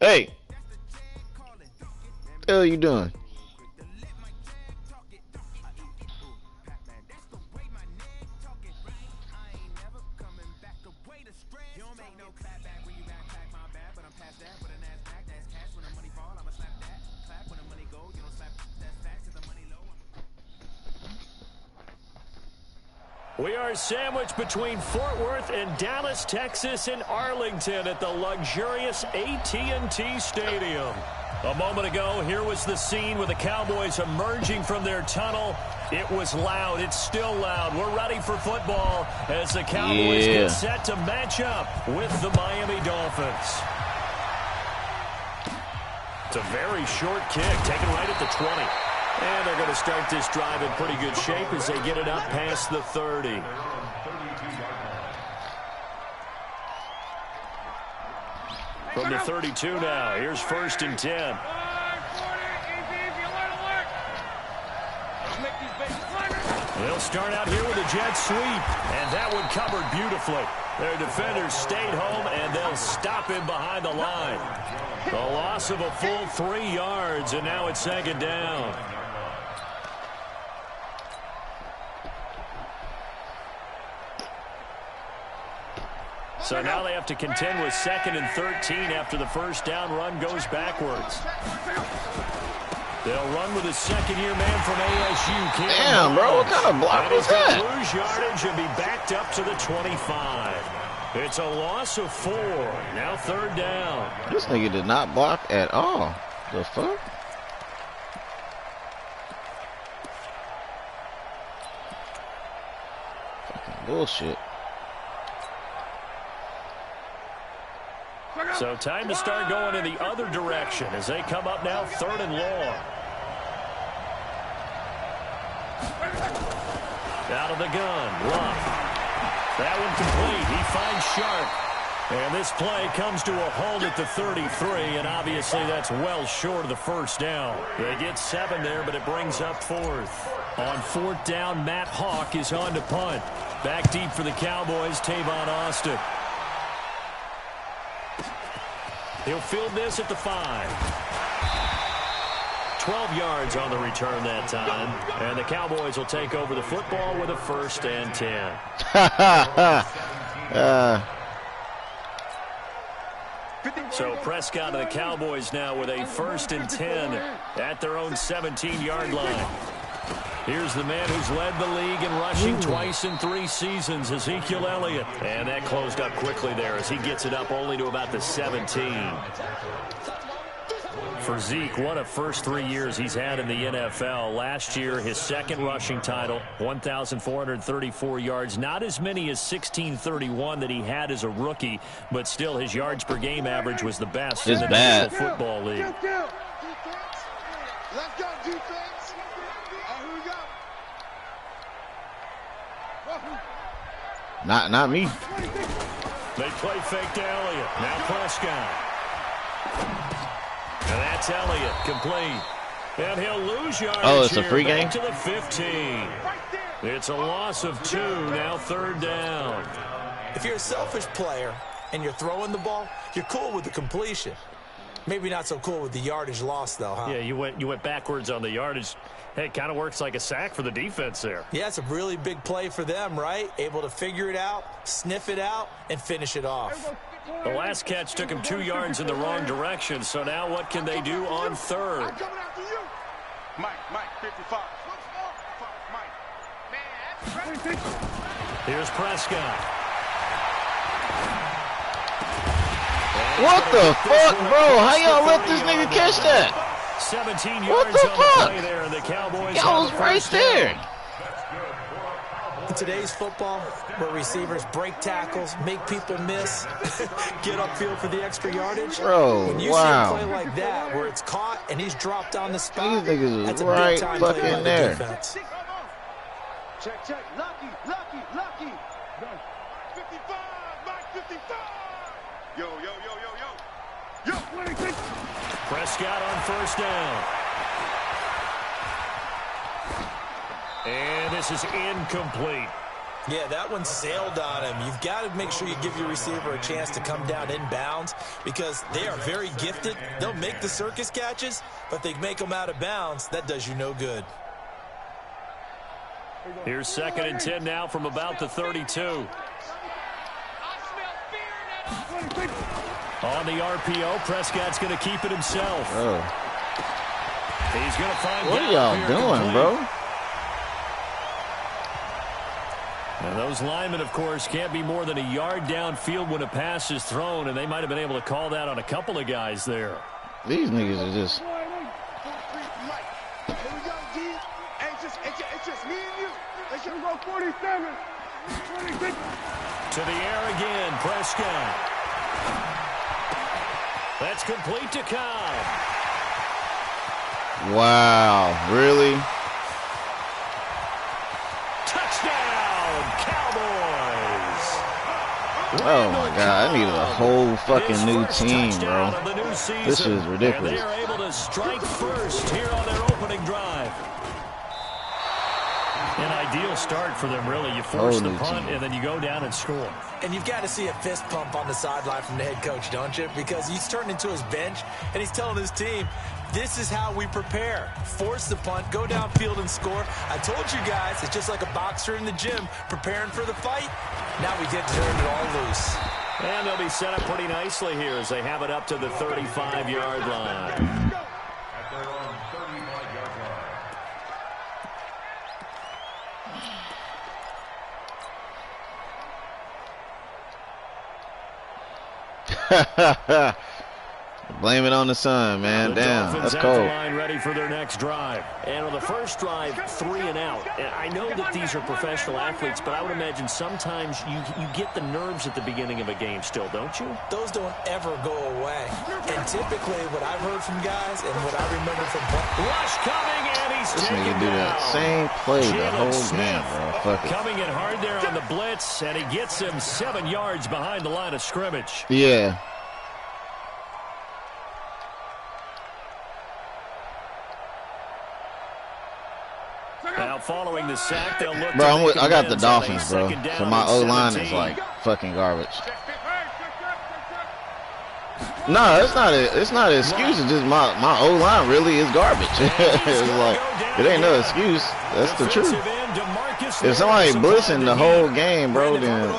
Hey, what the hell are you doing? We are sandwiched between Fort Worth and Dallas, Texas, in Arlington at the luxurious AT&T Stadium. A moment ago, here was the scene with the Cowboys emerging from their tunnel. It was loud. It's still loud. We're ready for football as the Cowboys get set to match up with the Miami Dolphins. It's a very short kick, taken right at the 20. And they're going to start this drive in pretty good shape as they get it up past the 30. From the 32 now, here's 1st and 10. They'll start out here with a jet sweep, and that one covered beautifully. Their defenders stayed home, and they'll stop him behind the line. The loss of a full 3 yards, and now it's 2nd down. So now they have to contend with 2nd and 13 after the first down run goes backwards. They'll run with a second-year man from ASU. Damn, bro, what kind of block was that? Lose yardage and be backed up to the 25. It's a loss of 4. Now 3rd down. This nigga did not block at all. The fuck? Fucking bullshit. So time to start going in the other direction as they come up now 3rd and long. Out of the gun, Luck. That one complete. He finds Sharp. And this play comes to a halt at the 33, and obviously that's well short of the first down. They get 7 there, but it brings up 4th. On 4th down, Matt Hawk is on to punt. Back deep for the Cowboys, Tavon Austin. He'll field this at the 5. 12 yards on the return that time. And the Cowboys will take over the football with a 1st and 10. So Prescott and the Cowboys now with a 1st and 10 at their own 17-yard line. Here's the man who's led the league in rushing twice in 3 seasons, Ezekiel Elliott. And that closed up quickly there as he gets it up only to about the 17. For Zeke, what a first 3 years he's had in the NFL. Last year, his 2nd rushing title, 1,434 yards. Not as many as 1,631 that he had as a rookie, but still his yards per game average was the best in the National Football League. Let's go, defense. Here we go. Not me. They play fake to Elliott. Now Prescott. And that's Elliott, complete. And he'll lose yardage. Oh, it's a free game? To the 15. It's a loss of 2, now 3rd down. If you're a selfish player and you're throwing the ball, you're cool with the completion. Maybe not so cool with the yardage loss, though, huh? Yeah, you went backwards on the yardage. Hey, it kind of works like a sack for the defense there. Yeah, it's a really big play for them, right? Able to figure it out, sniff it out, and finish it off. The last catch took him 2 yards in the wrong direction, so now what can they do on 3rd? Mike, 55. Here's Prescott. What the fuck, bro? How y'all let this nigga catch that? 17 yards what the on fuck? the play there, and the Cowboys Y'all was right there. In today's football, where receivers break tackles, make people miss, get upfield for the extra yardage. Bro, when you see a play like that, where it's caught and he's dropped on the spot, these niggas that's is a right big-time play by fucking the there. defense. Check. Lucky. 55. Mike, 55. Yo. Prescott on 1st down. And this is incomplete. Yeah, that one sailed on him. You've got to make sure you give your receiver a chance to come down inbounds because they are very gifted. They'll make the circus catches, but if they make them out of bounds, that does you no good. Here's 2nd and 10 now from about the 32. On the RPO, Prescott's going to keep it himself. Oh. He's going to find what are y'all doing, bro? And those linemen, of course, can't be more than a yard downfield when a pass is thrown, and they might have been able to call that on a couple of guys there. These niggas are just... It's just me and you. Let's go 47. 26. To the air again, Prescott. That's complete to Cobb. Wow, really? Touchdown, Cowboys. Oh, my God. I needed a whole fucking new team, bro. This is ridiculous. And they are able to strike first here on their opening drive. An ideal start for them, really. You force the punt, and then you go down and score. And you've got to see a fist pump on the sideline from the head coach, don't you? Because he's turned into his bench, and he's telling his team, this is how we prepare. Force the punt, go downfield and score. I told you guys, it's just like a boxer in the gym preparing for the fight. Now we get to turn it all loose. And they'll be set up pretty nicely here as they have it up to the 35-yard line. Blame it on the sun, man. The damn, Dolphins that's cold. The line ready for their next drive. And on the first drive, 3 and out. And I know that these are professional athletes, but I would imagine sometimes you get the nerves at the beginning of a game still, don't you? Those don't ever go away. And typically what I've heard from guys and what I remember from Rush coming, and he's this taken nigga do that same play the whole game, bro. Fuck it. Coming in hard there on the blitz, and he gets him 7 yards behind the line of scrimmage. Yeah. Now following the sack, they'll look. Bro, I got the Dolphins, bro. So my O-line is like fucking garbage. No, it's not an excuse. It's just my O-line really is garbage. It's like, it ain't no excuse. That's the truth. If somebody blitzing the whole game, bro, then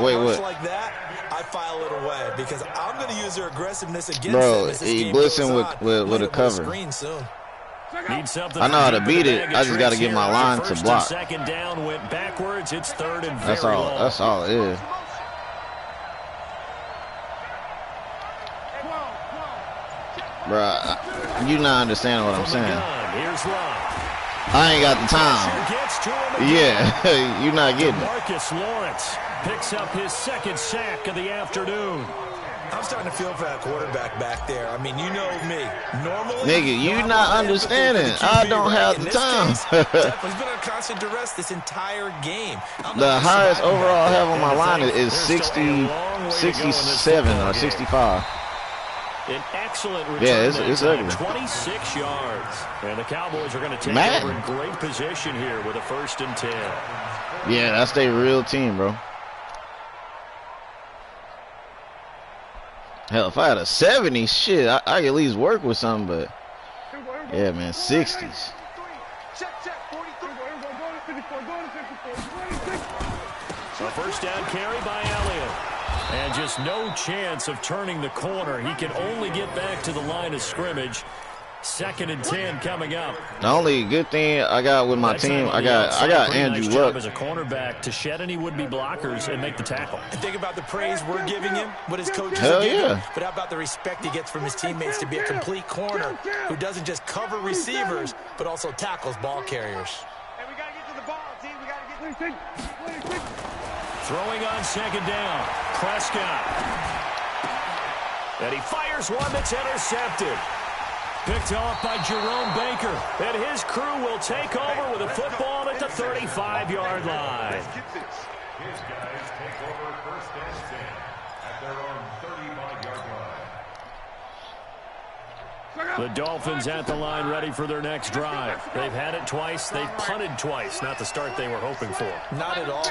wait, what? Like that, I file it away because I'm going to use their aggressiveness against bro, them. he blitzing with a cover. I know how to beat it. I just got to get my line to block. Second down went backwards. It's 3rd and That's all. That's all it is. Bro, you not understanding what I'm saying. I ain't got the time. Yeah, you not getting it. Marcus Lawrence picks up his 2nd sack of the afternoon. I'm starting to feel for that quarterback back there. I mean, you know me. Normally, nigga, you not understanding. I don't have the time. He's been on constant duress this entire game. The highest overall I have on my line is 67 or 65. An excellent return. Yeah, it's ugly. 26 yards. And the Cowboys are going to take over in great position here with a 1st and 10. Yeah, that's their real team, bro. Hell, if I had a 70, shit, I could at least work with something, but yeah, man, 60s. A 1st down carry by Elliott. And just no chance of turning the corner. He can only get back to the line of scrimmage. 2nd and 10 coming up. The only good thing I got with my team, I got Andrew Luck as a cornerback to shed any would-be blockers and make the tackle. And think about the praise we're giving him, what his coaches are giving him. But how about the respect he gets from his teammates to be a complete corner who doesn't just cover receivers, but also tackles ball carriers. Hey, we got to get to the ball, team. We got to get to Throwing on 2nd down, Prescott. And he fires one that's intercepted. Picked off by Jerome Baker. And his crew will take over with a football at the 35-yard line. His guys take over 1st and 10 at their own 35-yard The Dolphins at the line ready for their next drive. They've had it twice. They've punted twice. Not the start they were hoping for. Not at all.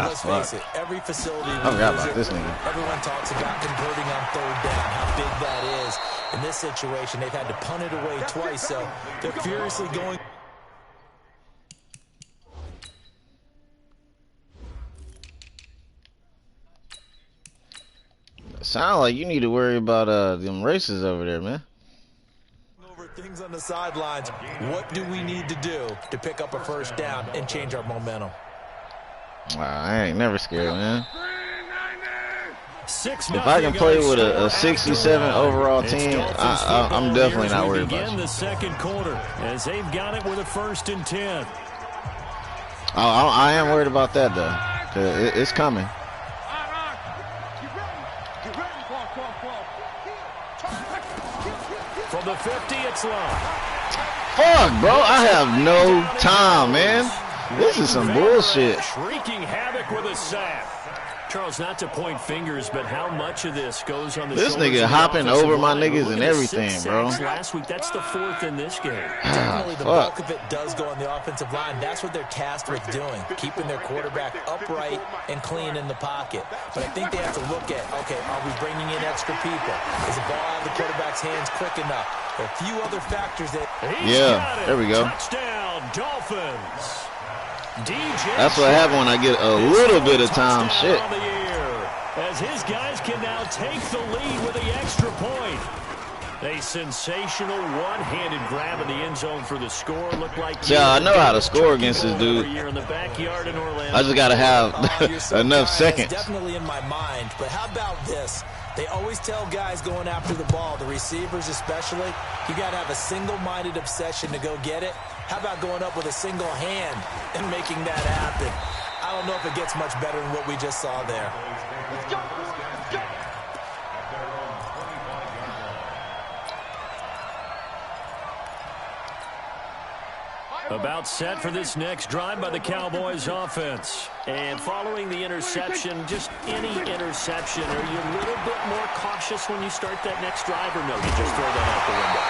Let's face it. Every facility I forgot about this nigga. Everyone talks about converting on third down, how big that is. In this situation, they've had to punt it away twice, so they're furiously going. Sound like you need to worry about them races over there, man. Over things on the sidelines. What do we need to do to pick up a first down and change our momentum? I ain't never scared, man. 6-0 If I can play with a 67 overall team, I'm definitely not worried about you. The second quarter as they've got it with a 1st and 10. I am worried about that though, 'cause it's coming. From the 50, it's long. Fuck, bro, I have no time, man. This is some bullshit. Wreaking havoc with a sack. Charles, not to point fingers, but how much of this goes on the This shoulders nigga of the hopping offensive over my line? niggas Look and at the everything, 6 bro. sacks last week, that's the 4th in this game. Definitely the Fuck. bulk of it does go on the offensive line. That's what they're tasked with doing, keeping their quarterback upright and clean in the pocket. But I think they have to look at, okay, are we bringing in extra people? Is the ball out of the quarterback's hands quick enough? There are a few other factors that... Yeah, there we go. Touchdown, Dolphins. That's what happened when I get a little bit of time. Shit. On the year, as his guys can now take the lead with the extra point. A sensational one-handed grab in the end zone for the score. Looked like Yeah, I know how to score against this dude. in the backyard in Orlando. I just gotta have enough seconds. That's definitely in my mind. But how about this? They always tell guys going after the ball, the receivers especially, you got to have a single-minded obsession to go get it. How about going up with a single hand and making that happen? I don't know if it gets much better than what we just saw there. Let's go. Let's go. About set for this next drive by the Cowboys offense. And following the interception, just any interception, are you a little bit more cautious when you start that next drive, or no, you just throw that out the window?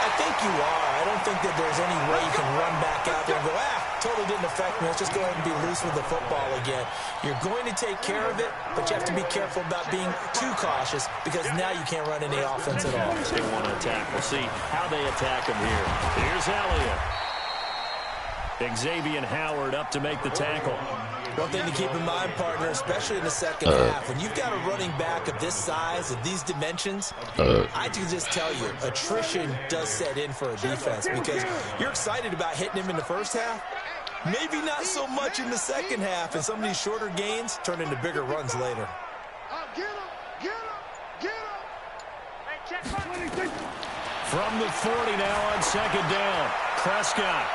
I think you are. I don't think that there's any way you can run back out there and go, totally didn't affect me. Let's just go ahead and be loose with the football again. You're going to take care of it, but you have to be careful about being too cautious because now you can't run any offense at all. They want to attack. We'll see how they attack him here. Here's Elliott. Xavier Howard up to make the tackle. One thing to keep in mind, partner, especially in the second half, when you've got a running back of this size, of these dimensions, I can just tell you, attrition does set in for a defense because you're excited about hitting him in the first half. Maybe not so much in the second half, and some of these shorter gains turn into bigger runs later. Get him. Get him. Get him. Hey, check my... From the 40 now on second down, Prescott.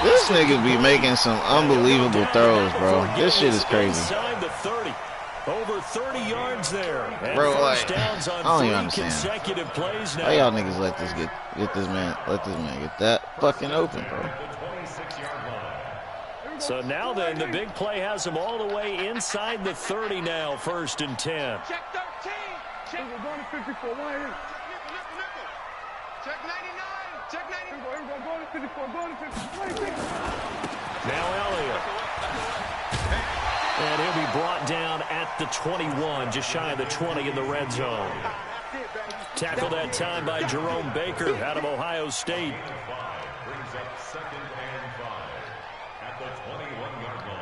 This nigga be making some unbelievable throws, bro. This shit is crazy. Inside the 30. Over 30 yards there. And bro, like, first downs on I don't even 3 understand. consecutive plays now. How y'all niggas let this let this man get that fucking open, bro? So now then, the big play has them all the way inside the 30 now, 1st and 10. Check 13. Check. We're going to 54. One here. Check 99. Check 99. Go to 54. Go to 54. Now Elliott. And he'll be brought down at the 21, just shy of the 20 in the red zone. Tackled that time by Jerome Baker out of Ohio State. Brings up 2nd and 5 at the 21-yard line.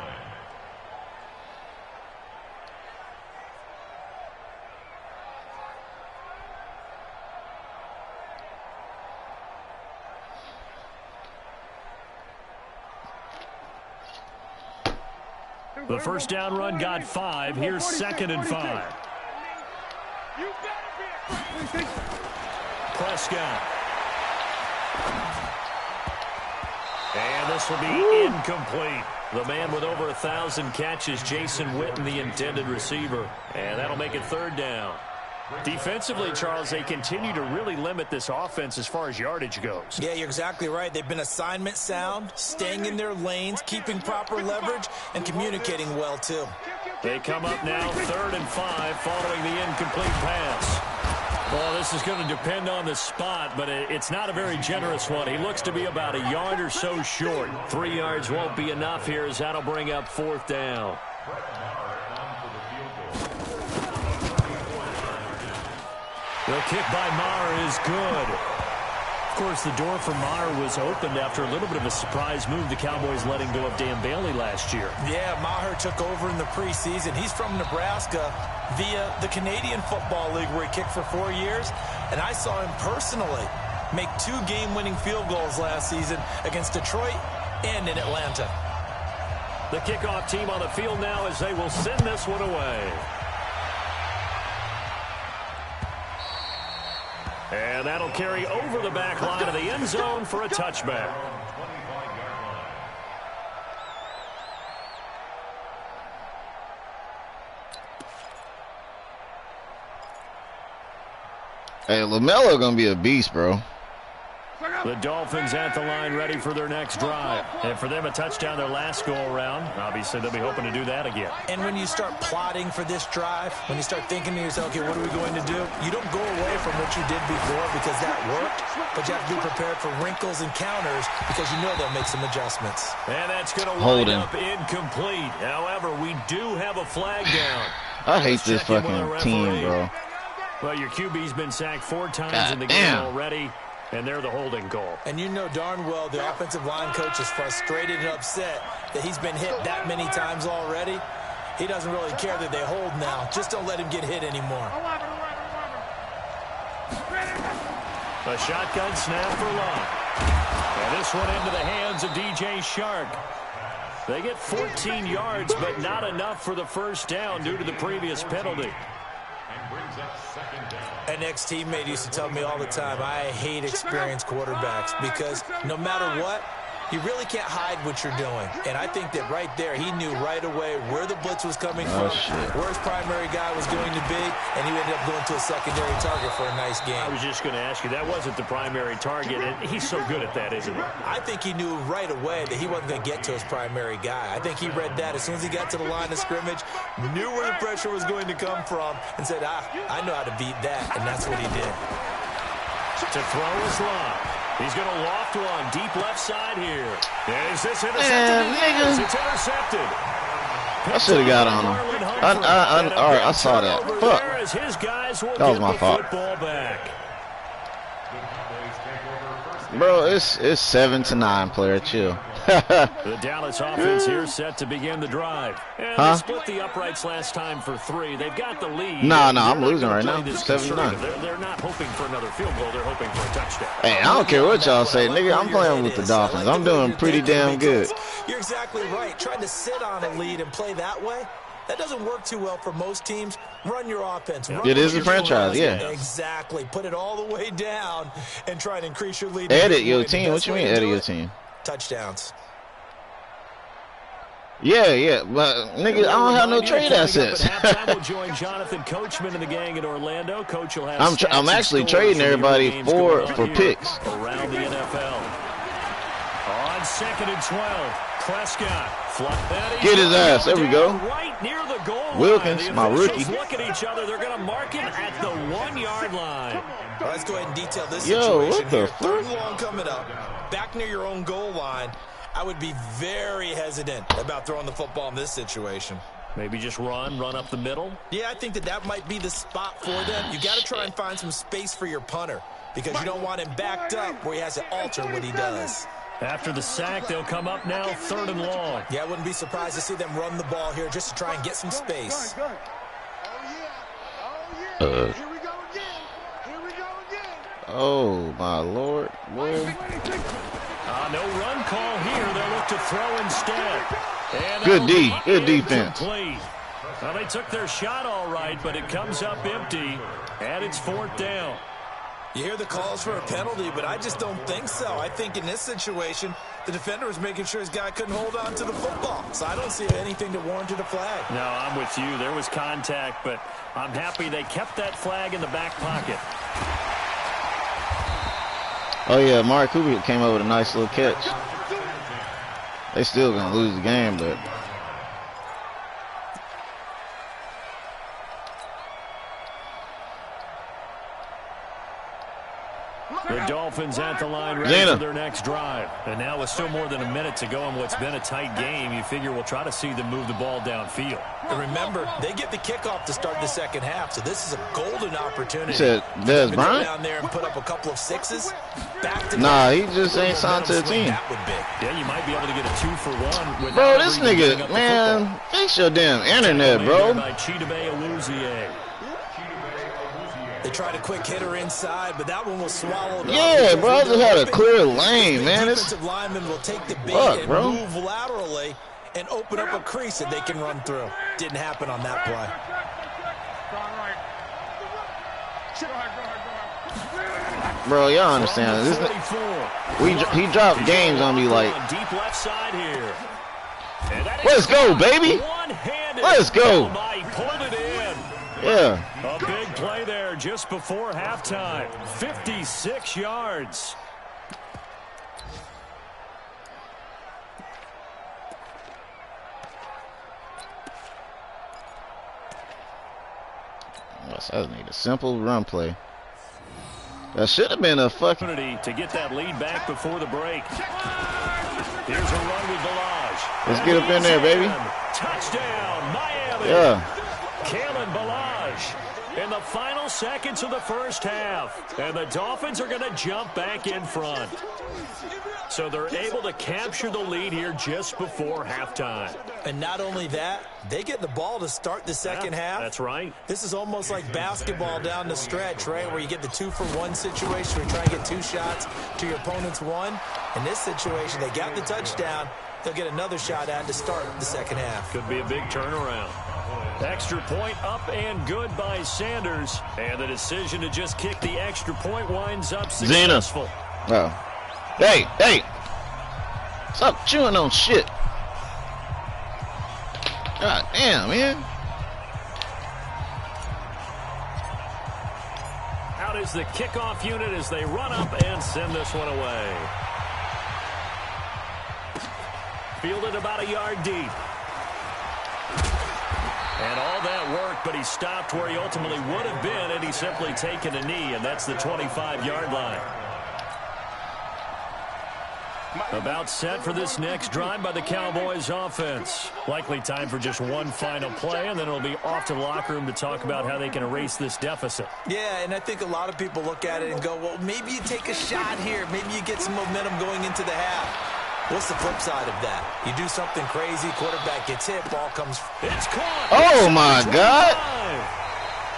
The first down run got 5. Here's 2nd and 5. Prescott. And this will be incomplete. The man with over 1,000 catches, Jason Witten, the intended receiver. And that'll make it 3rd down. Defensively, Charles, they continue to really limit this offense as far as yardage goes. Yeah, you're exactly right. They've been assignment sound, staying in their lanes, keeping proper leverage, and communicating well, too. They come up now 3rd and 5 following the incomplete pass. Well, this is going to depend on the spot, but it's not a very generous one. He looks to be about a yard or so short. 3 yards won't be enough here as that'll bring up 4th down. The kick by Maher is good. Of course, the door for Maher was opened after a little bit of a surprise move. The Cowboys letting go of Dan Bailey last year. Yeah, Maher took over in the preseason. He's from Nebraska via the Canadian Football League where he kicked for 4 years. And I saw him personally make 2 game-winning field goals last season against Detroit and in Atlanta. The kickoff team on the field now as they will send this one away. And that'll carry over the back line of the end zone for a touchback. Hey, LaMelo gonna be a beast, bro. The Dolphins at the line ready for their next drive. And for them, a touchdown their last go-around. Obviously, they'll be hoping to do that again. And when you start plotting for this drive, when you start thinking to yourself, okay, what are we going to do? You don't go away from what you did before because that worked, but you have to be prepared for wrinkles and counters because you know they'll make some adjustments. And that's going to wind up incomplete. However, we do have a flag down. I hate this fucking team, bro. Well, your QB's been sacked 4 times in the game already. And they're the holding goal. And you know darn well the offensive line coach is frustrated and upset that he's been hit that many times already. He doesn't really care that they hold now. Just don't let him get hit anymore. A shotgun snap for Love. And this one into the hands of DJ Shark. They get 14 yards, but not enough for the first down due to the previous penalty. An ex-teammate used to tell me all the time, I hate experienced quarterbacks because no matter what, you really can't hide what you're doing. And I think that right there, he knew right away where the blitz was coming from, where his primary guy was going to be, and he ended up going to a secondary target for a nice game. I was just going to ask you, that wasn't the primary target, and he's so good at that, isn't he? I think he knew right away that he wasn't going to get to his primary guy. I think he read that as soon as he got to the line of scrimmage, knew where the pressure was going to come from, and said, I know how to beat that, and that's what he did. To throw is Love. He's going to loft one deep left side here. And is this intercepted? It's intercepted. I should have got on him. All right, I saw that. Fuck. That was my fault. Bro, it's 7-9, player. Chill. The Dallas offense here set to begin the drive. And they split the uprights last time for 3. They've got the lead. No, I'm losing right now. 7-9. They're not hoping for another field goal. They're hoping for a touchdown. Hey, I don't care what y'all say. Nigga, I'm playing with the Dolphins. I'm doing pretty damn good. You're exactly right. Trying to sit on a lead and play that way, that doesn't work too well for most teams. Run your offense. It is a franchise, yeah. Exactly. Put it all the way down and try and increase your lead. Edit your team. What you mean edit your team? Touchdowns. Yeah, but nigga, I don't have no trade assets. We'll join Jonathan Coachman and the gang in Orlando. Coach will have I'm actually trading everybody for picks. Around the NFL. On 2nd and 12, Prescott. Get his ass. There we go. Right near the goal Wilkins, line. my rookie. Look at each other. They're going to mark him at the 1-yard line. All right, let's go ahead and detail this situation. What the here. Third and long coming up. Back near your own goal line. I would be very hesitant about throwing the football in this situation. Maybe just run up the middle? Yeah, I think that might be the spot for them. You got to try and find some space for your punter because you don't want him backed up where he has to alter what he does. After the sack, they'll come up now 3rd and long. Yeah, I wouldn't be surprised to see them run the ball here just to try and get some space. Here we go again. Oh, my Lord. Boy. No run call here. They'll look to throw instead. And Good defense. Well, they took their shot all right, but it comes up empty, and it's 4th down. You hear the calls for a penalty, but I just don't think so. I think in this situation, the defender was making sure his guy couldn't hold on to the football. So I don't see anything to warrant a flag. No, I'm with you. There was contact, but I'm happy they kept that flag in the back pocket. Oh, yeah, Mark Cooper came up with a nice little catch. They still going to lose the game, but... The Dolphins at the line ready for their next drive. And now with still more than a minute to go in what's been a tight game, you figure we'll try to see them move the ball downfield. And remember, they get the kickoff to start the second half, so this is a golden opportunity. You said Dez Bryant? Down there and put up a couple of sixes. Nah, he just ain't signed to the team. Yeah, you might be able to get a 2-for-1. Bro, this nigga, man, fix your damn internet, bro. They tried a quick hitter inside, but that one was swallowed up. Yeah, bro, I just had a clear lane, man. The defensive lineman will take the bait and move laterally and open up a crease that they can run through. Didn't happen on that play. Bro, y'all understand this? He dropped games on me like. Deep left side here. Let's go, baby. Let's go. Yeah. A big play there just before halftime. 56 yards. I need a simple run play. That should have been a fucking to get that lead back before the break. Here's a run with Balaj. Let's get up in there, baby. Touchdown, Miami. Yeah. Kalen Balaj in the final seconds of the first half. And the Dolphins are going to jump back in front. So they're able to capture the lead here just before halftime. And not only that, they get the ball to start the second half. That's right. This is almost like basketball down the stretch, right, where you get the 2-for-1 situation where you try to get 2 shots to your opponent's 1. In this situation, they got the touchdown. They'll get another shot at to start the second half. Could be a big turnaround. Extra point up and good by Sanders. And the decision to just kick the extra point winds up successful. Oh. Hey, hey. Stop chewing on shit. God damn, man. Out is the kickoff unit as they run up and send this one away. Fielded about a yard deep. And all that work, but he stopped where he ultimately would have been, and he's simply taken a knee, and that's the 25-yard line. About set for this next drive by the Cowboys offense. Likely time for just one final play, and then it'll be off to the locker room to talk about how they can erase this deficit. Yeah, and I think a lot of people look at it and go, well, maybe you take a shot here. Maybe you get some momentum going into the half. What's the flip side of that? You do something crazy, quarterback gets hit, ball comes. It's caught. Oh, my God.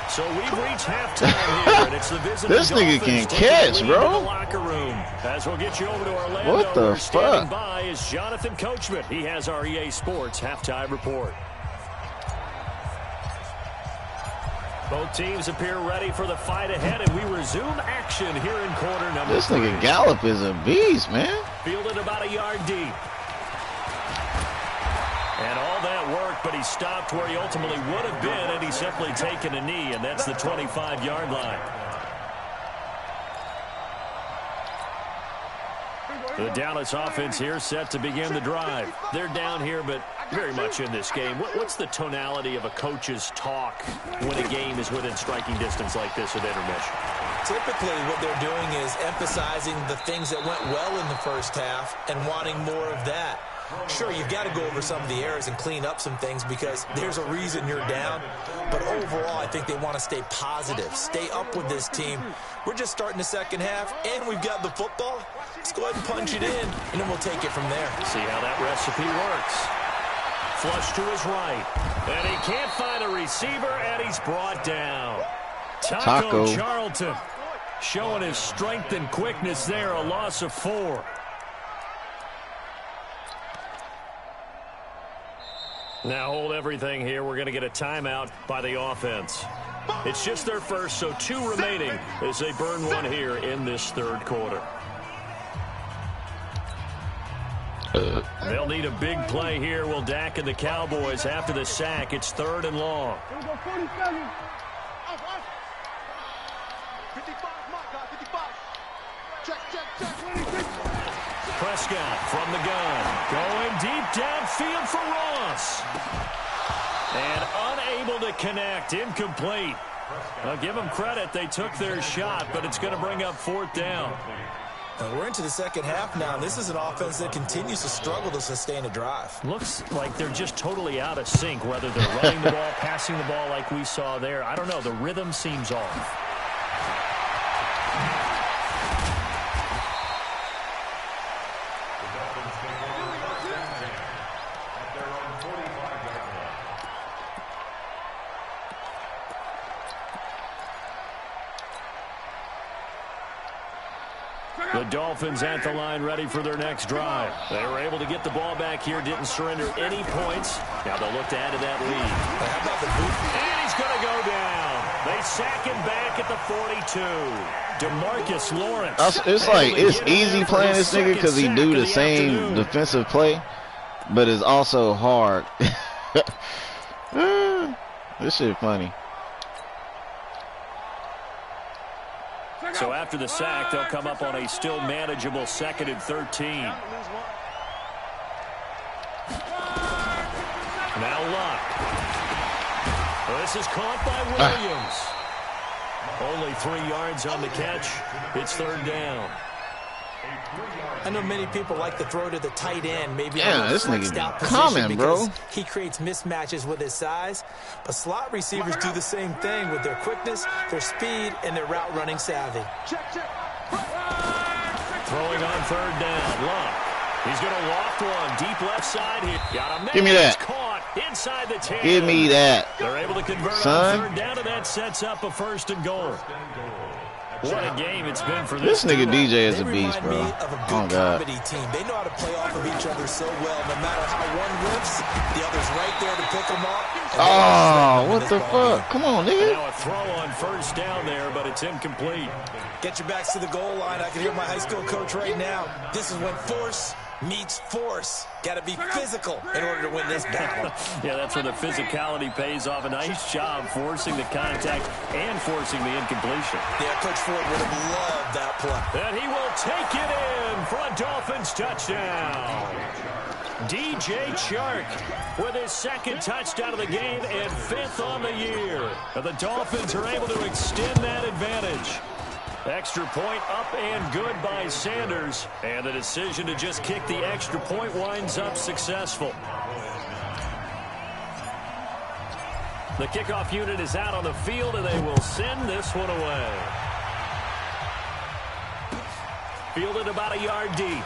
So we've reached halftime here, and it's the visiting This nigga can catch, bro. Locker room. As we'll get you over to Orlando. What the Standing fuck? by is Jonathan Coachman. He has our EA Sports halftime report. Both teams appear ready for the fight ahead, and we resume action here in quarter number 3. This nigga Gallup is a beast, man. Fielded about a yard deep. And all that work, but he stopped where he ultimately would have been, and he's simply taken a knee, and that's the 25-yard line. The Dallas offense here set to begin the drive. They're down here, but very much in this game. What's the tonality of a coach's talk when a game is within striking distance like this at intermission? Typically, what they're doing is emphasizing the things that went well in the first half and wanting more of that. Sure, you've got to go over some of the errors and clean up some things because there's a reason you're down. But overall, I think they want to stay positive, stay up with this team. We're just starting the second half, and we've got the football. Let's go ahead and punch it in, and then we'll take it from there. See how that recipe works. Flush to his right. And he can't find a receiver, and he's brought down. Taco Charlton showing his strength and quickness there, a loss of 4. Now hold everything here. We're going to get a timeout by the offense. It's just their first, so 2 remaining as they burn one here in this third quarter. They'll need a big play here. Will Dak and the Cowboys after the sack. It's 3rd and long. Prescott from the gun. Going deep downfield for Ross. And unable to connect. Incomplete. I'll give them credit. They took their shot, but it's going to bring up 4th down. We're into the second half now. This is an offense that continues to struggle to sustain a drive. Looks like they're just totally out of sync, whether they're running the ball, passing the ball like we saw there. I don't know. The rhythm seems off. The Dolphins at the line ready for their next drive. They were able to get the ball back here, didn't surrender any points. Now they'll look to add to that lead. How about the boot? And he's going to go down. They sack him back at the 42. DeMarcus Lawrence. It's like, it's easy playing this nigga because he do the same defensive play, but it's also hard. This shit funny. So after the sack, they'll come up on a still manageable 2nd and 13. Now Luck. This is caught by Williams. Only 3 yards on the catch. It's 3rd down. I know many people like to throw to the tight end, maybe yeah, this nigga common, bro. He creates mismatches with his size, but slot receivers do the same thing with their quickness, their speed, and their route running savvy. Throwing on 3rd down, Luck. He's going to loft one deep left side here. Got him. Give me that. Caught inside the 10. Give me that. They're able to convert son. on 3rd down, and that sets up a 1st and goal. What a game it's been for this nigga team. DJ is a beast, bro. Oh, God. Team. They know how to play off of each other so well. No matter how one rips, the other's right there to pick them up. Oh, what the fuck? Come on, nigga. Now a throw on 1st down there, but it's incomplete. Get your backs to the goal line. I can hear my high school coach right now. This is when force meets force. Got to be physical in order to win this battle. Yeah, that's where the physicality pays off. A nice job forcing the contact and forcing the incompletion. Yeah, Coach Ford would have loved that play. And he will take it in for a Dolphins touchdown. DJ Chark with his 2nd touchdown of the game and 5th on the year. And the Dolphins are able to extend that advantage. Extra point up and good by Sanders. And the decision to just kick the extra point winds up successful. The kickoff unit is out on the field, and they will send this one away. Fielded about a yard deep.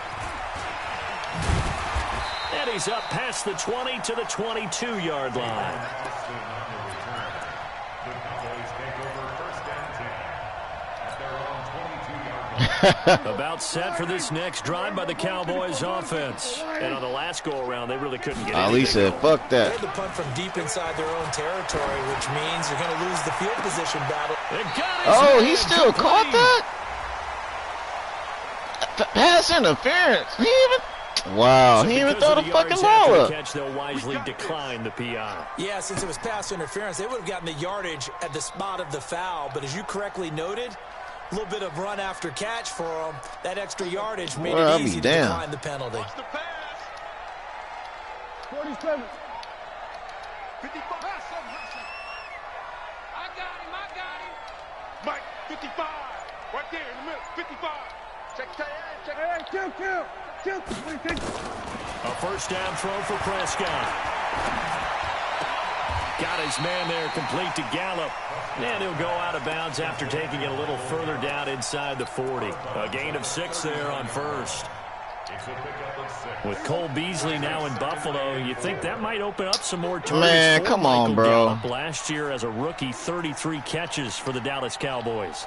And he's up past the 20 to the 22-yard line. About set for this next drive by the Cowboys offense. And on the last go-around, they really couldn't get anything. Ali said, fuck that. They had to punt from deep inside their own territory, which means you're going to lose the field position battle. Oh, he still caught that? Pass interference. He even throw the fucking ball up. Catch, they'll wisely decline the PI. Yeah, since it was pass interference, they would have gotten the yardage at the spot of the foul. But as you correctly noted, a little bit of run after catch for them. That extra yardage made it easy to decline the penalty. 47. 55. I got him. Mike, 55. Right there in the middle. 55. Check. Hey, kill. What do you think? A 1st down throw for Prescott. Got his man there complete to Gallup. And he'll go out of bounds after taking it a little further down inside the 40. A gain of 6 there on 1st. With Cole Beasley now in Buffalo, you think that might open up some more targets. Man, come on, bro. Gallup last year as a rookie, 33 catches for the Dallas Cowboys.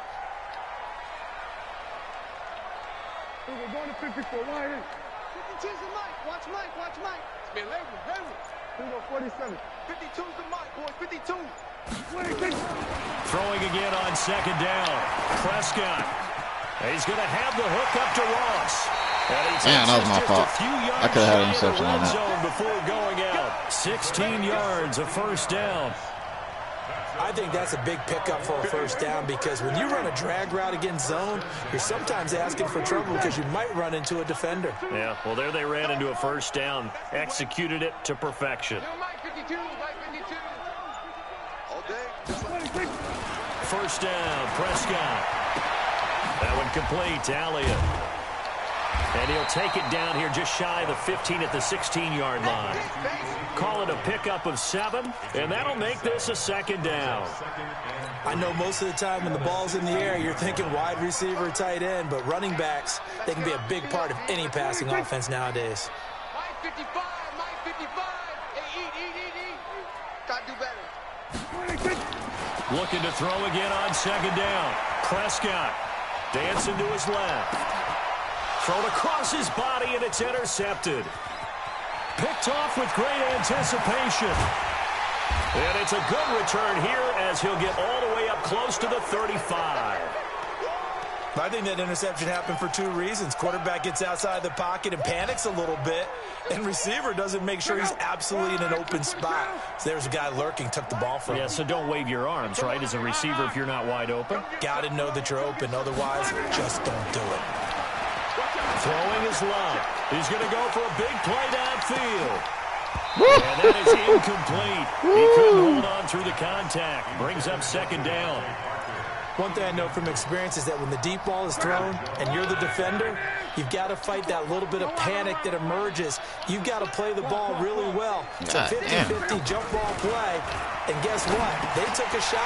We're going to 54. Why is it? 52's the Mike. Watch Mike. It's been labeled. Here we go, 47. 52's the Mike, boys. 52. Throwing again on 2nd down. Prescott. He's going to have the hook up to Ross. Man, that was my fault. I could have had an interception on that. Before going out. 16 yards, a 1st down. I think that's a big pickup for a 1st down because when you run a drag route against zone, you're sometimes asking for trouble because you might run into a defender. Yeah, well, there they ran into a 1st down. Executed it to perfection. Mike 52. All day. first down. Prescott. That one complete to Elliott. And he'll take it down here just shy of the 15 at the 16-yard line. Call it a pickup of 7, and that'll make this a second down. I know most of the time when the ball's in the air, you're thinking wide receiver, tight end, but running backs, they can be a big part of any passing offense nowadays. My 55, my 55. Hey, eat. Gotta do better. Looking to throw again on second down. Prescott dancing to his left. Thrown across his body, and it's intercepted. Picked off with great anticipation. And it's a good return here as he'll get all the way up close to the 35. I think that interception happened for 2 reasons. Quarterback gets outside the pocket and panics a little bit, and receiver doesn't make sure he's absolutely in an open spot. So there's a guy lurking, took the ball from him. Yeah, so don't wave your arms, right, as a receiver if you're not wide open. Got to know that you're open. Otherwise, just don't do it. Throwing is Love. He's going to go for a big play downfield. And that is incomplete. He couldn't hold on through the contact. Brings up second down. One thing I know from experience is that when the deep ball is thrown and you're the defender, you've got to fight that little bit of panic that emerges. You've got to play the ball really well. It's a 50-50 jump ball play. And guess what? They took a shot.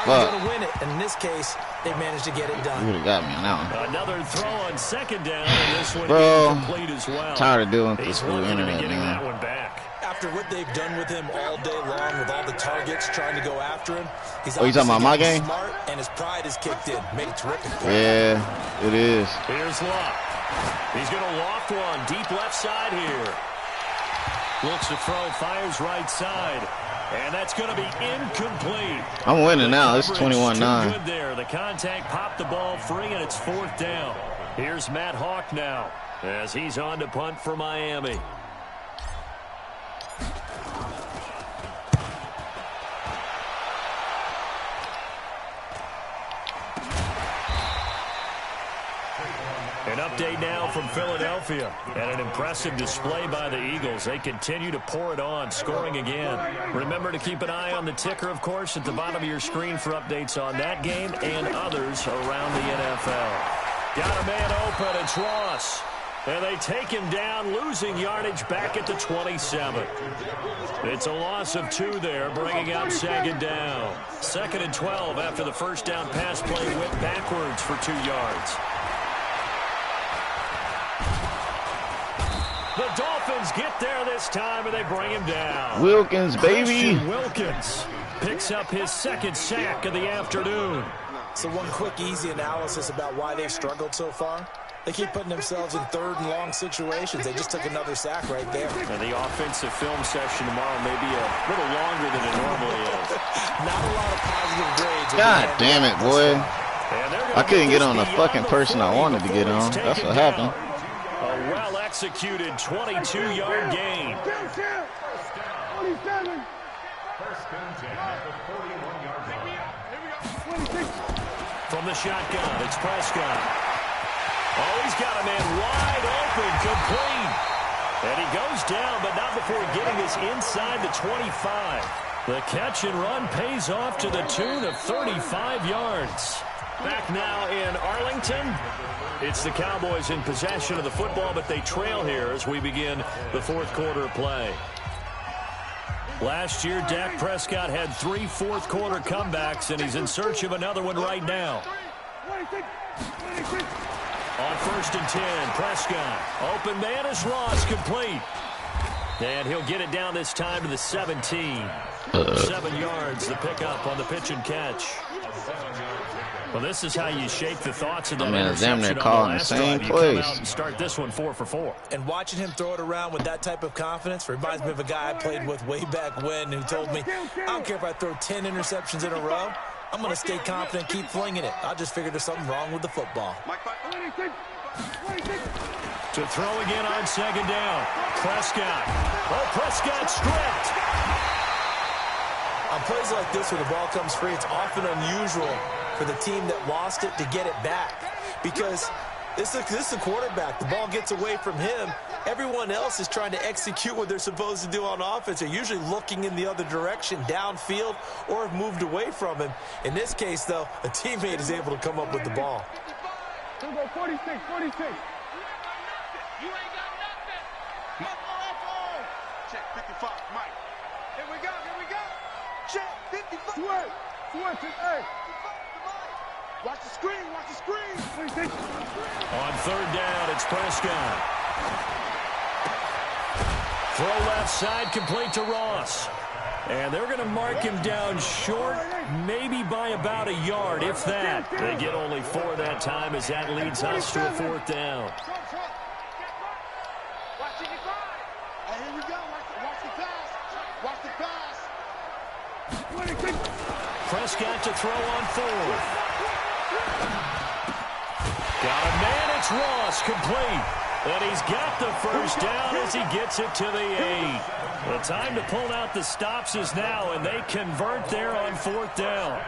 They're going to win it. And in this case, they managed to get it done. You would have got me on that one. Another throw on second down, and this one incomplete as well. Tired of doing this He's through the looking to be internet, getting man. that one back. After what they've done with him all day long, with all the targets trying to go after him, he's you talking about my game? Smart, and his pride is kicked in. Made it terrific. Yeah, it is. Here's Luck. He's going to loft one deep left side here. Looks to throw, fires right side. And that's going to be incomplete. I'm winning now. It's 21-9. Good there. The contact popped the ball free, and it's 4th down. Here's Matt Hawk now as he's on to punt for Miami. An update now from Philadelphia. And an impressive display by the Eagles. They continue to pour it on, scoring again. Remember to keep an eye on the ticker, of course, at the bottom of your screen for updates on that game and others around the NFL. Got a man open. It's Ross. And they take him down, losing yardage back at the 27. It's a loss of 2 there, bringing up second down. 2nd and 12 after the first down pass play went backwards for 2 yards. The Dolphins get there this time, and they bring him down. Wilkins, baby. Christian Wilkins picks up his 2nd sack of the afternoon. So one quick, easy analysis about why they've struggled so far. They keep putting themselves in 3rd and long situations. They just took another sack right there. And the offensive film session tomorrow may be a little longer than it normally is. Not a lot of positive grades. God damn it, boy. I couldn't get on the fucking person I wanted to get on. That's what happened. A well-executed 22-yard gain. From the shotgun, it's Prescott. Oh, he's got a man wide open, complete. And he goes down, but not before getting us inside the 25. The catch and run pays off to the tune of 35 yards. Back now in Arlington. It's the Cowboys in possession of the football, but they trail here as we begin the 4th quarter of play. Last year, Dak Prescott had 3 fourth-quarter comebacks, and he's in search of another one right now. On 1st and 10, Prescott. Open man is Ross, complete. And he'll get it down this time to the 17. 7 yards, the pickup on the pitch and catch. Well, this is how you shake the thoughts of that interception on the last drive. You come out and start this one 4 for 4. And watching him throw it around with that type of confidence reminds me of a guy I played with way back when who told me, I don't care if I throw 10 interceptions in a row. I'm going to stay confident, keep flinging it. I just figured there's something wrong with the football. To throw again on second down. Prescott. Oh, Prescott stripped. On plays like this where the ball comes free, it's often unusual for the team that lost it to get it back. Because This is a quarterback. The ball gets away from him. Everyone else is trying to execute what they're supposed to do on offense. They're usually looking in the other direction, downfield, or have moved away from him. In this case, though, a teammate is able to come up with the ball. Here we go, 46, 46. You ain't got nothing. Check 55, Mike. Here we go. Check 55. Switch it, hey. Watch the screen. On third down, it's Prescott. Throw left side, complete to Ross. And they're going to mark him down short, maybe by about a yard, if that. They get only 4 that time as that leads us to a 4th down. Watch 55. Hey, here we go. Watch the pass. Prescott to throw on 4th. Got a man, it's Ross, complete. And he's got the first down as he gets it to the 8. The time to pull out the stops is now, and they convert there on 4th down.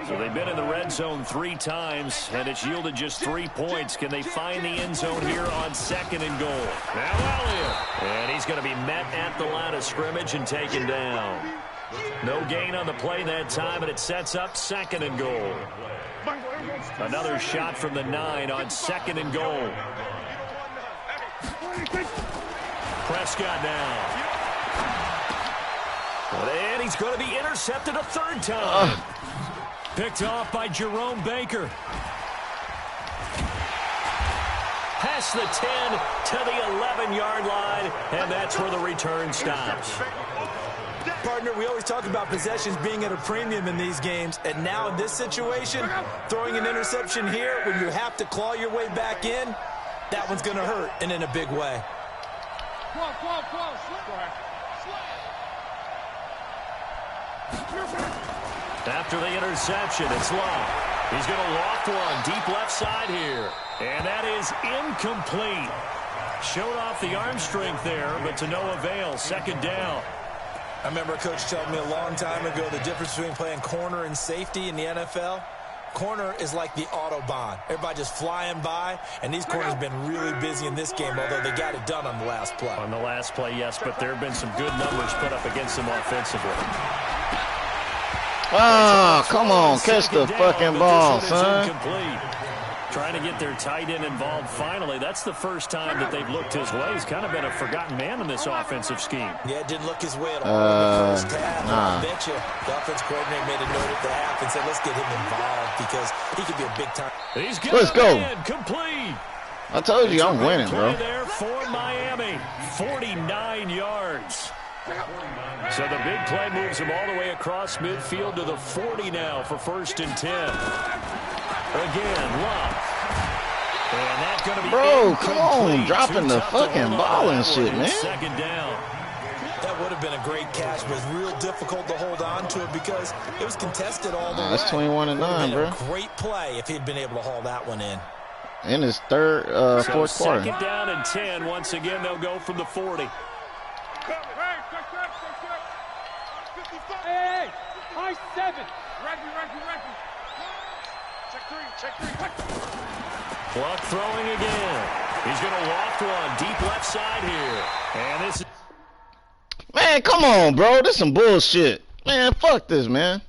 So they've been in the red zone 3 times, and it's yielded just 3 points. Can they find the end zone here on 2nd and goal? Now Elliott. And he's going to be met at the line of scrimmage and taken down. No gain on the play that time, and it sets up 2nd and goal. Another shot from the 9 on 2nd and goal. Prescott now. And he's going to be intercepted a 3rd time. Picked off by Jerome Baker. Past the 10 to the 11-yard line, and that's where the return stops. Partner, we always talk about possessions being at a premium in these games, and now in this situation, throwing an interception here when you have to claw your way back in, that one's going to hurt, and in a big way. After the interception, it's Love. He's going to loft one deep left side here, and that is incomplete. Showed off the arm strength there, but to no avail. 2nd down. I remember a coach telling me a long time ago the difference between playing corner and safety in the NFL. Corner is like the Autobahn. Everybody just flying by, and these corners have been really busy in this game, although they got it done on the last play. On the last play, yes, but there have been some good numbers put up against them offensively. Oh, come on, catch the fucking ball, son. Trying to get their tight end involved finally. That's the first time that they've looked his way. He's kind of been a forgotten man in this offensive scheme. Yeah, it didn't look his way at all in the first half. Nah. I bet you the offense coordinator made a note at the half and said, let's get him involved because he could be a big time. Let's go. Complete. I told you I'm winning, bro. There for Miami. 49 yards. So the big play moves him all the way across midfield to the 40 now for 1st and 10. Again, Love. And that's going to be bro, come on, dropping the fucking ball and shit, man. 2nd down. That would have been a great catch, but it's real difficult to hold on to it because it was contested all the way. That's 21-9, bro. Great play if he'd been able to haul that one in. In his 4th quarter. 2nd down and 10. Once again, they'll go from the 40. Hey, high 7. Reggie. Check 3. Clock throwing again. He's going to loft one deep left side here. And this is... Man, come on, bro. This is some bullshit. Man, fuck this, man.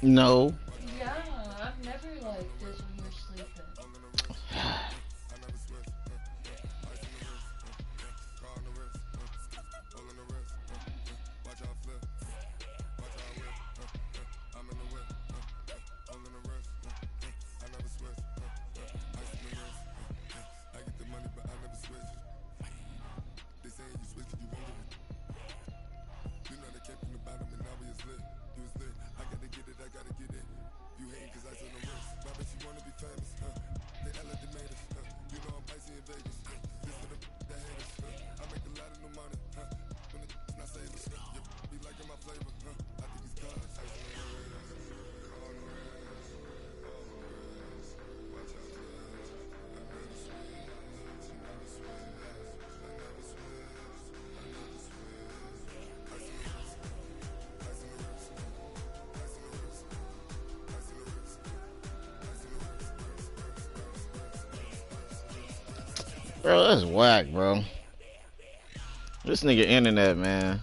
No. Yeah, I've never liked this when you're sleeping. You know they came from the bottom and now we is lit. You was lit. I gotta get it, I gotta get it. Bro, that's whack, bro. This nigga internet, man.